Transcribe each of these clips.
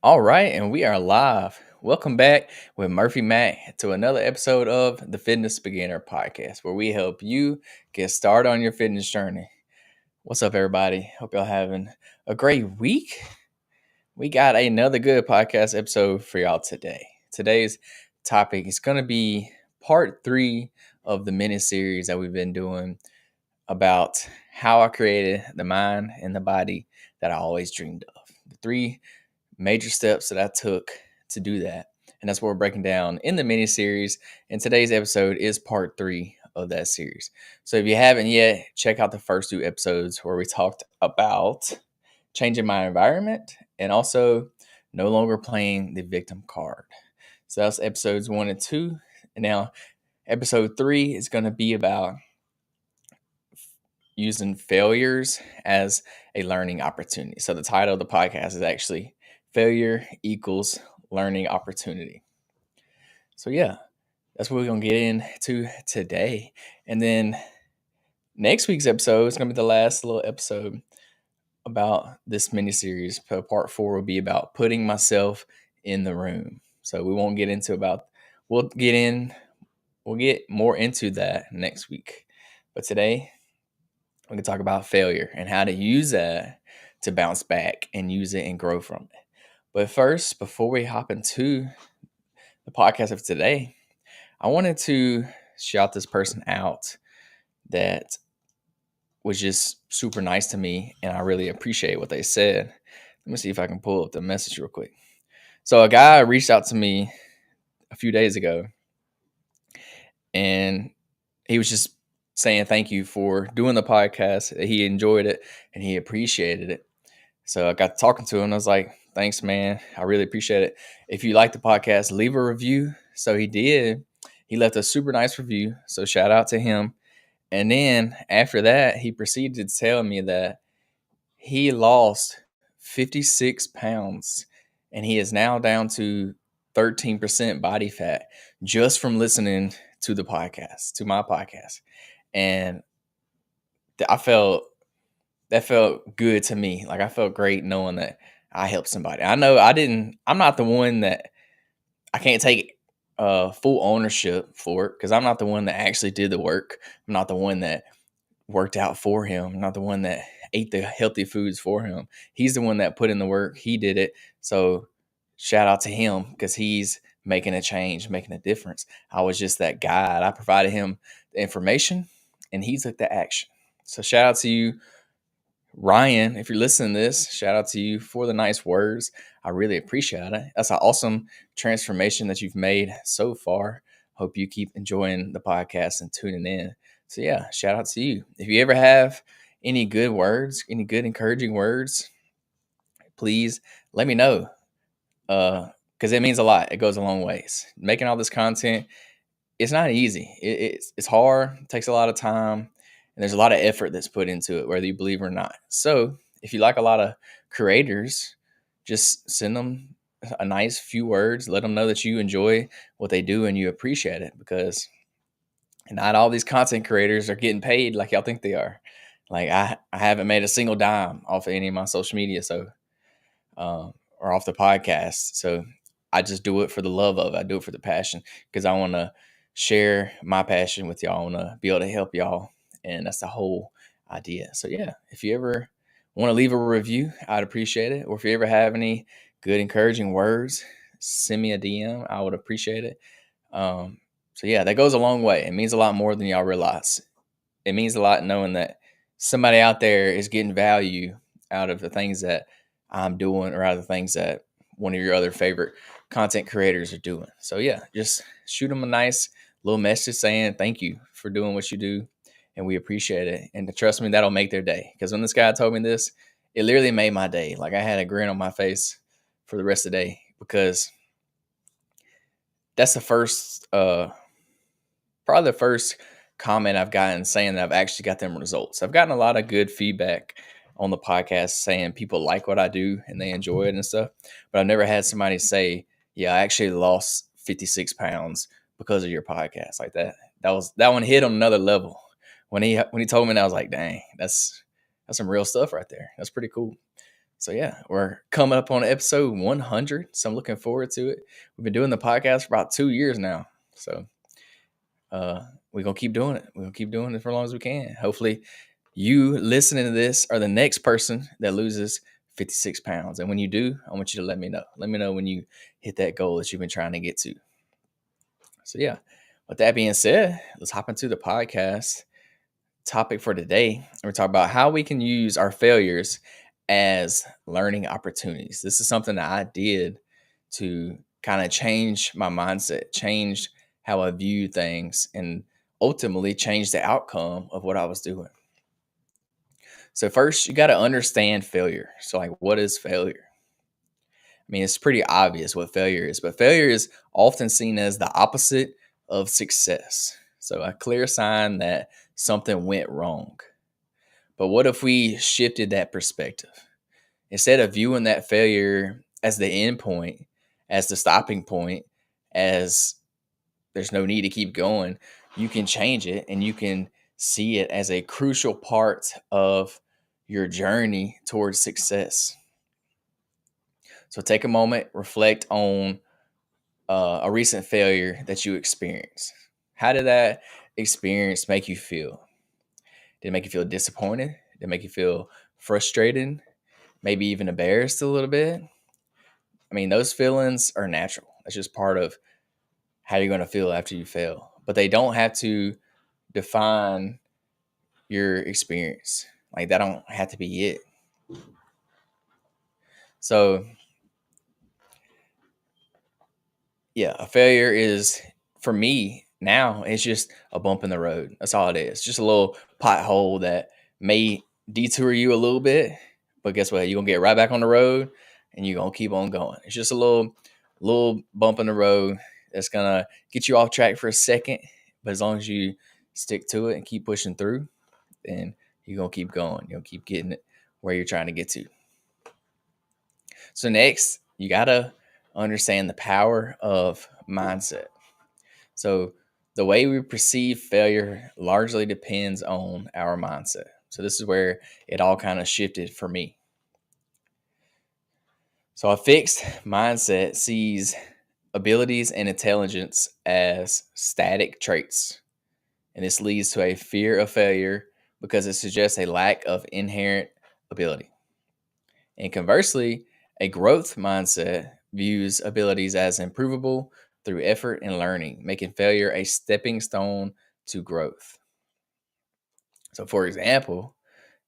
All right, and we are live. Welcome back with Murphy Mack to another episode of the Fitness Beginner Podcast, where we help you get started on your fitness journey. What's up, everybody? Hope y'all having a great week. We got another good podcast episode for y'all today. Today's topic is going to be part 3 of the mini series that we've been doing about how I created the mind and the body that I always dreamed of. The 3 major steps that I took to do that. And that's what we're breaking down in the mini series. And today's episode is part 3 of that series. So if you haven't yet, check out the first 2 episodes where we talked about changing my environment and also no longer playing the victim card. So that's episodes 1 and 2. And now episode 3 is going to be about using failures as a learning opportunity. So the title of the podcast is actually Failure Equals Learning Opportunity. So yeah, that's what we're going to get into today. And then next week's episode is going to be the last little episode about this mini-series. Part 4 will be about putting myself in the room. So we won't get into we'll get more into that next week. But today, we can talk about failure and how to use that to bounce back and use it and grow from it. But first, before we hop into the podcast of today, I wanted to shout this person out that was just super nice to me, and I really appreciate what they said. Let me see if I can pull up the message real quick. So a guy reached out to me a few days ago, and he was just saying thank you for doing the podcast. He enjoyed it and he appreciated it. So I got talking to him and I was like, thanks, man. I really appreciate it. If you like the podcast, leave a review. So he did. He left a super nice review. So shout out to him. And then after that, he proceeded to tell me that he lost 56 pounds and he is now down to 13% body fat just from listening to the podcast, to my podcast. And that felt good to me. Like I felt great knowing that I helped somebody. I'm not the one that I can't take full ownership for it because I'm not the one that actually did the work. I'm not the one that worked out for him. I'm not the one that ate the healthy foods for him. He's the one that put in the work. He did it. So shout out to him because he's making a change, making a difference. I was just that guide. I provided him the information and he took the action. So shout out to you, Ryan. If you're listening to this, shout out to you for the nice words. I really appreciate it. That's an awesome transformation that you've made so far. Hope you keep enjoying the podcast and tuning in. So yeah, shout out to you. If you ever have any good words, any good encouraging words, please let me know. Because it means a lot. It goes a long ways. Making all this content, it's not easy. It's hard. It takes a lot of time, and there's a lot of effort that's put into it, whether you believe it or not. So if you like a lot of creators, just send them a nice few words. Let them know that you enjoy what they do and you appreciate it, because not all these content creators are getting paid like y'all think they are. Like I haven't made a single dime off of any of my social media, so or off the podcast. So I just do it for the love of it. I do it for the passion because I want to share my passion with y'all. I want to be able to help y'all, and that's the whole idea. So yeah, if you ever want to leave a review, I'd appreciate it. Or if you ever have any good encouraging words, send me a DM. I would appreciate it. So yeah, that goes a long way. It means a lot more than y'all realize. It means a lot knowing that somebody out there is getting value out of the things that I'm doing or out of the things that one of your other favorite content creators are doing. So yeah, just shoot them a nice little message saying thank you for doing what you do, and we appreciate it. And trust me, that'll make their day. Because when this guy told me this, it literally made my day. Like I had a grin on my face for the rest of the day, because that's the first, probably the first comment I've gotten saying that I've actually got them results. I've gotten a lot of good feedback on the podcast saying people like what I do and they enjoy it and stuff. But I've never had somebody say, yeah, I actually lost 56 pounds because of your podcast like that. That one hit on another level. When he told me that, I was like, dang, that's some real stuff right there. That's pretty cool. So yeah, we're coming up on episode 100. So I'm looking forward to it. We've been doing the podcast for about 2 years now. So we're gonna keep doing it. We're gonna keep doing it for as long as we can. Hopefully, you listening to this are the next person that loses 56 pounds. And when you do, I want you to let me know. Let me know when you hit that goal that you've been trying to get to. So yeah, with that being said, let's hop into the podcast topic for today. We're talking about how we can use our failures as learning opportunities. This is something that I did to kind of change my mindset, change how I view things, and ultimately change the outcome of what I was doing. So first, you got to understand failure. So like, what is failure? I mean, it's pretty obvious what failure is, but failure is often seen as the opposite of success. So a clear sign that something went wrong. But what if we shifted that perspective? Instead of viewing that failure as the end point, as the stopping point, as there's no need to keep going, you can change it and you can see it as a crucial part of your journey towards success. So take a moment, reflect on a recent failure that you experienced. How did that experience make you feel? Did it make you feel disappointed? Did it make you feel frustrated? Maybe even embarrassed a little bit? I mean, those feelings are natural. That's just part of how you're going to feel after you fail. But they don't have to define your experience. Like, that don't have to be it. So, yeah, a failure is, for me now, it's just a bump in the road. That's all it is. Just a little pothole that may detour you a little bit, but guess what? You're gonna get right back on the road and you're gonna keep on going. It's just a little bump in the road that's gonna get you off track for a second, but as long as you stick to it and keep pushing through, then you're gonna keep going. You'll keep getting it where you're trying to get to. So next, you gotta understand the power of mindset. So the way we perceive failure largely depends on our mindset. So this is where it all kind of shifted for me. So a fixed mindset sees abilities and intelligence as static traits. And this leads to a fear of failure because it suggests a lack of inherent ability. And conversely, a growth mindset views abilities as improvable through effort and learning, making failure a stepping stone to growth. So, for example,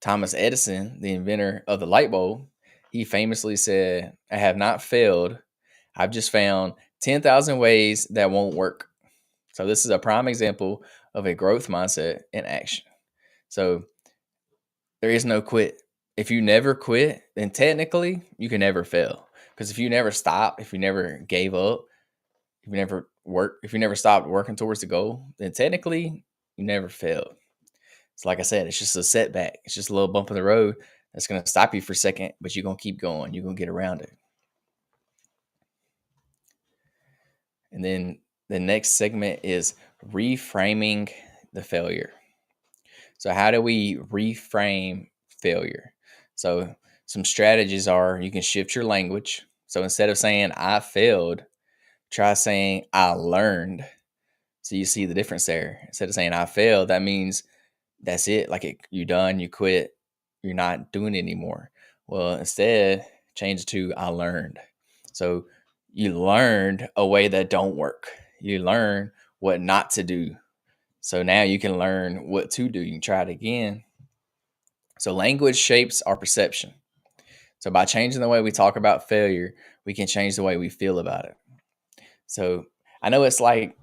Thomas Edison, the inventor of the light bulb, he famously said, "I have not failed. I've just found 10,000 ways that won't work." So, this is a prime example of a growth mindset in action. So, there is no quit. If you never quit, then technically you can never fail. Because if you never stop, if you never gave up, if you never stopped working towards the goal, then technically you never failed. So like I said, it's just a setback. It's just a little bump in the road that's going to stop you for a second, but you're going to keep going. You're going to get around it. And then the next segment is reframing the failure. So how do we reframe failure? So some strategies are you can shift your language. So instead of saying I failed, try saying I learned. So you see the difference there. Instead of saying I failed, that means that's it. Like you're done, you quit, you're not doing it anymore. Well, instead, change it to I learned. So you learned a way that don't work. You learn what not to do. So now you can learn what to do. You can try it again. So language shapes our perception. So by changing the way we talk about failure, we can change the way we feel about it. So I know it's like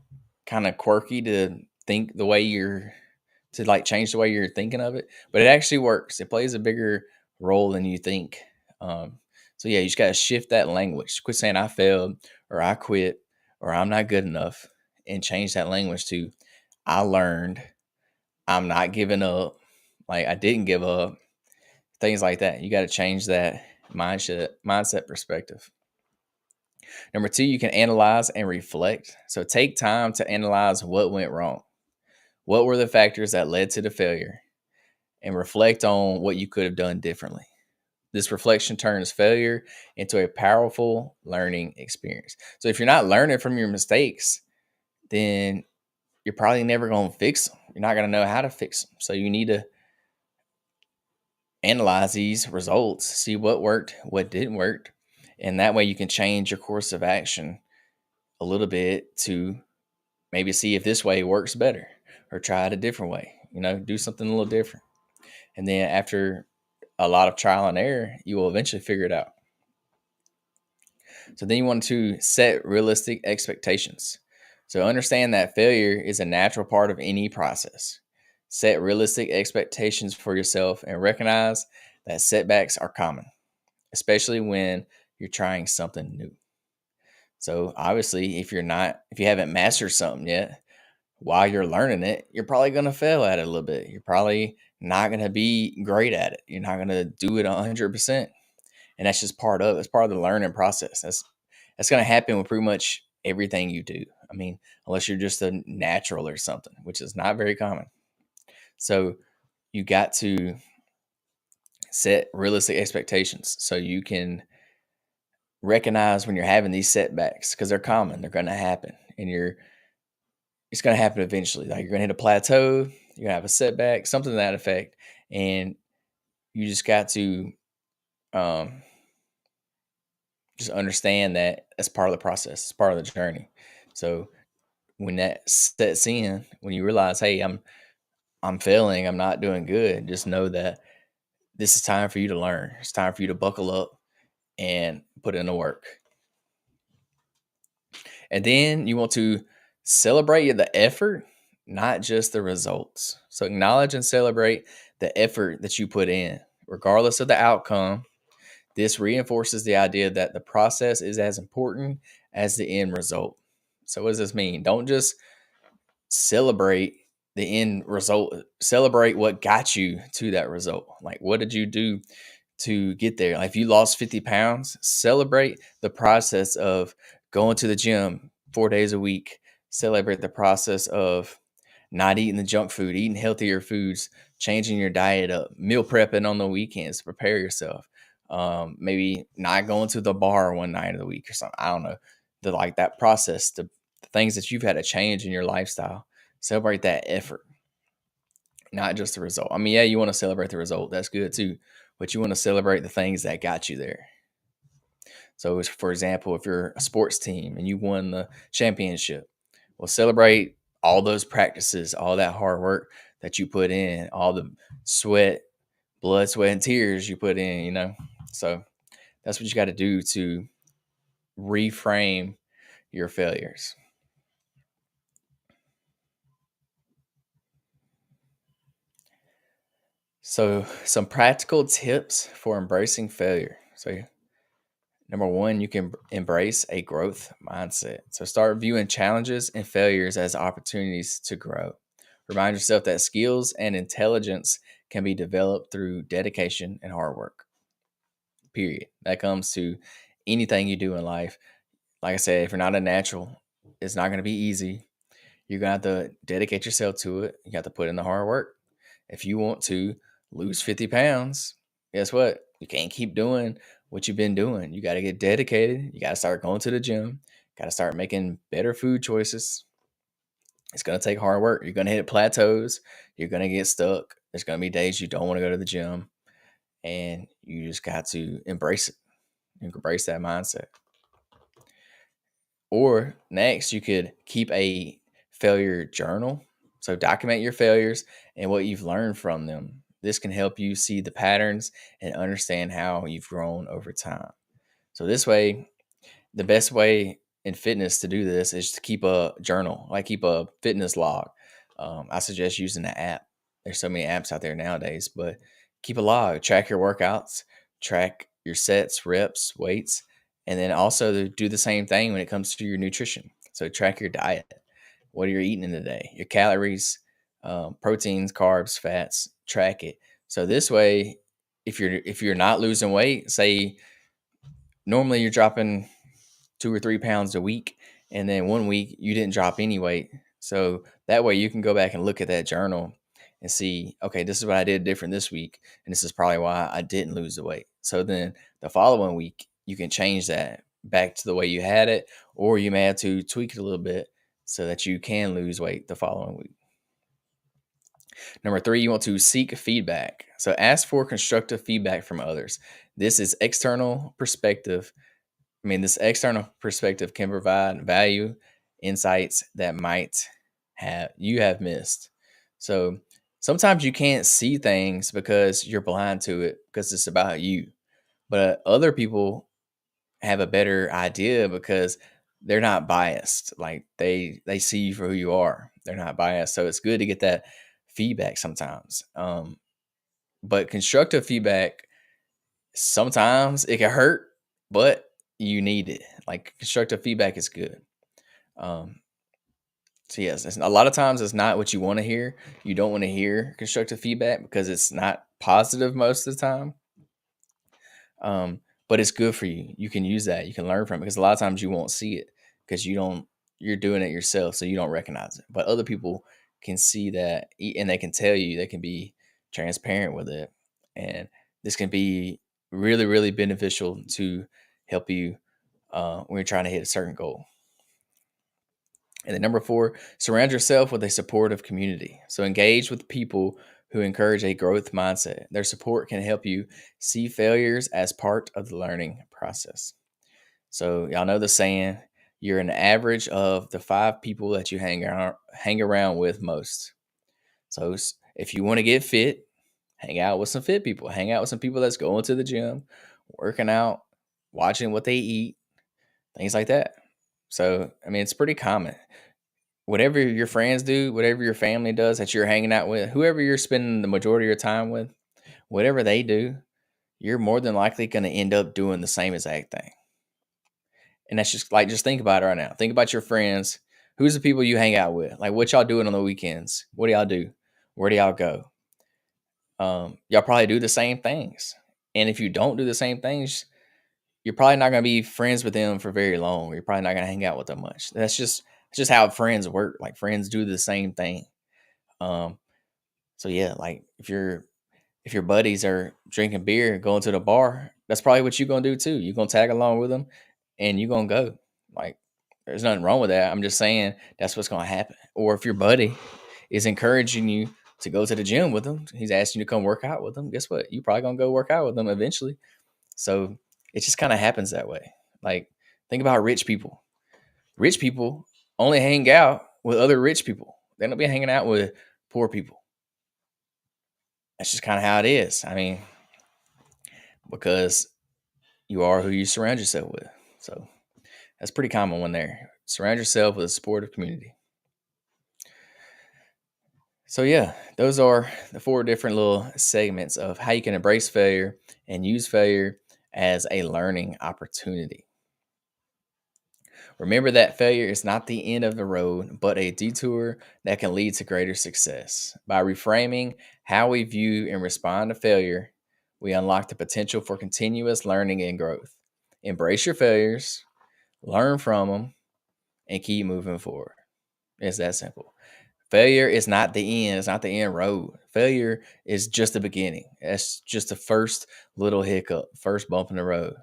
kind of quirky to think the way you're to like change the way you're thinking of it, but it actually works. It plays a bigger role than you think. So yeah, you just got to shift that language. Quit saying I failed or I quit or I'm not good enough and change that language to I learned, I'm not giving up, like I didn't give up, things like that. You got to change that mindset perspective. Number two, you can analyze and reflect. So take time to analyze what went wrong. What were the factors that led to the failure? And reflect on what you could have done differently. This reflection turns failure into a powerful learning experience. So if you're not learning from your mistakes, then you're probably never going to fix them. You're not going to know how to fix them. So you need to analyze these results, see what worked, what didn't work. And that way you can change your course of action a little bit to maybe see if this way works better, or try it a different way, do something a little different. And then after a lot of trial and error, you will eventually figure it out. So then you want to set realistic expectations. So understand that failure is a natural part of any process. Set realistic expectations for yourself and recognize that setbacks are common, especially when you're trying something new. So obviously, if you haven't mastered something yet, while you're learning it, you're probably going to fail at it a little bit. You're probably not going to be great at it. You're not going to do it 100%. And that's just part of it. It's part of the learning process. That's going to happen with pretty much everything you do. I mean, unless you're just a natural or something, which is not very common. So you got to set realistic expectations so you can recognize when you're having these setbacks, because they're common. They're going to happen, and it's going to happen eventually. Like, you're going to hit a plateau, you're going to have a setback, something to that effect, and you just got to just understand that that's part of the process. It's part of the journey. So when that sets in, when you realize, hey, I'm failing, I'm not doing good, just know that this is time for you to learn. It's time for you to buckle up and put in the work. And then you want to celebrate the effort, not just the results. So acknowledge and celebrate the effort that you put in, regardless of the outcome. This reinforces the idea that the process is as important as the end result. So what does this mean? Don't just celebrate the end result. Celebrate what got you to that result. Like, what did you do to get there? Like, if you lost 50 pounds, celebrate the process of going to the gym 4 days a week. Celebrate the process of not eating the junk food, eating healthier foods, changing your diet up, meal prepping on the weekends to prepare yourself. Maybe not going to the bar one night of the week or something. I don't know. That process, the things that you've had to change in your lifestyle. Celebrate that effort, not just the result. I mean, yeah, you want to celebrate the result. That's good too. But you want to celebrate the things that got you there. So, for example, if you're a sports team and you won the championship, well, celebrate all those practices, all that hard work that you put in, all the blood, sweat, and tears you put in, So that's what you got to do to reframe your failures. So, some practical tips for embracing failure. So, number one, you can embrace a growth mindset. So, start viewing challenges and failures as opportunities to grow. Remind yourself that skills and intelligence can be developed through dedication and hard work. Period. That comes to anything you do in life. Like I said, if you're not a natural, it's not going to be easy. You're going to have to dedicate yourself to it. You have to put in the hard work. If you want to lose 50 pounds, guess what? You can't keep doing what you've been doing. You got to get dedicated. You got to start going to the gym. Got to start making better food choices. It's going to take hard work. You're going to hit plateaus. You're going to get stuck. There's going to be days you don't want to go to the gym. And you just got to embrace it. Embrace that mindset. Or next, you could keep a failure journal. So document your failures and what you've learned from them. This can help you see the patterns and understand how you've grown over time. So this way, the best way in fitness to do this is to keep a journal, like keep a fitness log. I suggest using the app. There's so many apps out there nowadays, but keep a log, track your workouts, track your sets, reps, weights, and then also do the same thing when it comes to your nutrition. So track your diet. What are you eating in the day? Your calories, proteins, carbs, fats. Track it. So this way, if you're not losing weight, say normally you're dropping 2 or 3 pounds a week, and then one week you didn't drop any weight. So that way you can go back and look at that journal and see, okay, this is what I did different this week, and this is probably why I didn't lose the weight. So then the following week, you can change that back to the way you had it, or you may have to tweak it a little bit so that you can lose weight the following week. Number 3, you want to seek feedback. So ask for constructive feedback from others. This is external perspective. This external perspective can provide value, insights that might have missed. So sometimes you can't see things because you're blind to it because it's about you. But other people have a better idea because they're not biased. Like they see you for who you are. They're not biased. So it's good to get that feedback sometimes. But constructive feedback, sometimes it can hurt, but you need it. Like constructive feedback is good. So yes, a lot of times it's not what you want to hear. You don't want to hear constructive feedback because it's not positive most of the time. But it's good for you. You can use that. You can learn from it because a lot of times you won't see it because you're doing it yourself, so you don't recognize it. But other people can see that and they can tell you. They can be transparent with it, and this can be really, really beneficial to help you when you're trying to hit a certain goal. And then number 4, surround yourself with a supportive community. So engage with people who encourage a growth mindset. Their support can help you see failures as part of the learning process. So y'all know the saying, you're an average of the 5 people that you hang around with most. So if you want to get fit, hang out with some fit people. Hang out with some people that's going to the gym, working out, watching what they eat, things like that. So, it's pretty common. Whatever your friends do, whatever your family does that you're hanging out with, whoever you're spending the majority of your time with, whatever they do, you're more than likely going to end up doing the same exact thing. And that's just think about it right now. Think about your friends. Who's the people you hang out with? Like, what y'all doing on the weekends? What do y'all do? Where do y'all go? Y'all probably do the same things. And if you don't do the same things, you're probably not going to be friends with them for very long. You're probably not going to hang out with them much. That's just how friends work. Like, friends do the same thing. So yeah, like if your buddies are drinking beer, going to the bar, that's probably what you're gonna do too. You're gonna tag along with them, and you're gonna go. Like, there's nothing wrong with that. I'm just saying that's what's gonna happen. Or if your buddy is encouraging you to go to the gym with them, he's asking you to come work out with them. Guess what? You probably gonna go work out with them eventually. So it just kind of happens that way. Like, think about rich people. Rich people only hang out with other rich people. They don't be hanging out with poor people. That's just kind of how it is. Because you are who you surround yourself with. So that's pretty common one there. Surround yourself with a supportive community. So yeah, those are the 4 different little segments of how you can embrace failure and use failure as a learning opportunity. Remember that failure is not the end of the road, but a detour that can lead to greater success. By reframing how we view and respond to failure, we unlock the potential for continuous learning and growth. Embrace your failures, learn from them, and keep moving forward. It's that simple. Failure is not the end. It's not the end road. Failure is just the beginning. That's just the first little hiccup, first bump in the road.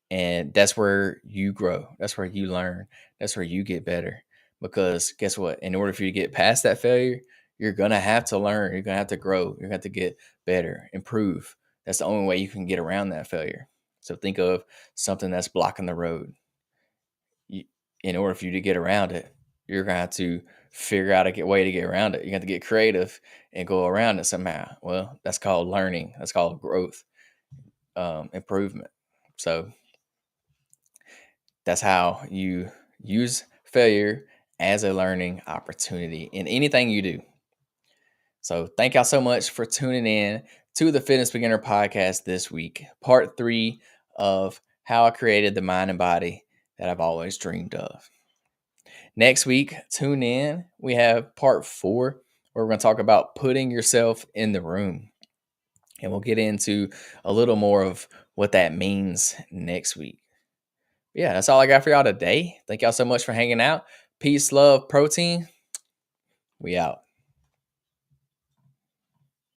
And that's where you grow. That's where you learn. That's where you get better. Because guess what? In order for you to get past that failure, you're going to have to learn. You're going to have to grow. You're going to have to get better, improve. That's the only way you can get around that failure. So think of something that's blocking the road. In order for you to get around it, you're going to have to figure out a way to get around it. You have to get creative and go around it somehow. Well, that's called learning. That's called growth, improvement. So that's how you use failure as a learning opportunity in anything you do. So thank y'all so much for tuning in to the Fitness Beginner Podcast this week, part 3 of how I created the mind and body that I've always dreamed of. Next week, tune in. We have part 4 where we're going to talk about putting yourself in the room. And we'll get into a little more of what that means next week. Yeah, that's all I got for y'all today. Thank y'all so much for hanging out. Peace, love, protein. We out.